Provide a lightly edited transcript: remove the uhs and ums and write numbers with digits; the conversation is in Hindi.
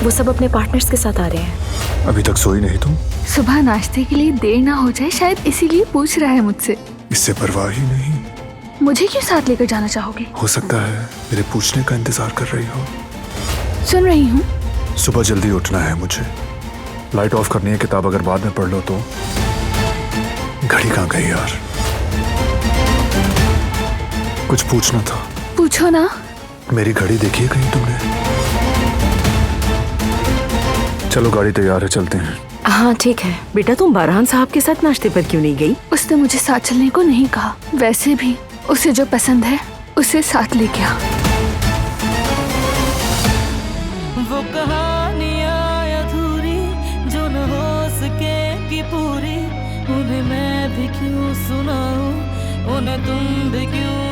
वो सब अपने पार्टनर्स के साथ आ रहे हैं। अभी तक सोई नहीं तुम? सुबह नाश्ते के लिए देर ना हो जाए शायद इसीलिए पूछ रहा है मुझसे। इससे परवाह ही नहीं। मुझे क्यों साथ लेकर जाना चाहोगे? हो सकता है मेरे पूछने का इंतजार कर रही हो। सुन रही हूँ। सुबह जल्दी उठना है मुझे। लाइट ऑफ करनी है, किताब अगर बाद में पढ़ लो तो। घड़ी कहाँ गई यार? कुछ पूछना था। पूछो ना। मेरी घड़ी देखी है कहीं तुमने? चलो गाड़ी तैयार है, चलते हैं। हाँ ठीक है। बेटा तुम बारहान साहब के साथ नाश्ते पर क्यों नहीं गई? उसने मुझे साथ चलने को नहीं कहा। वैसे भी उसे जो पसंद है उसे साथ ले गया। वो कहानियाँ अधूरी जो न हो सके कि पूरी, उन्हें मैं भी क्यों सुनाऊं, उन्हें तुम भी क्यों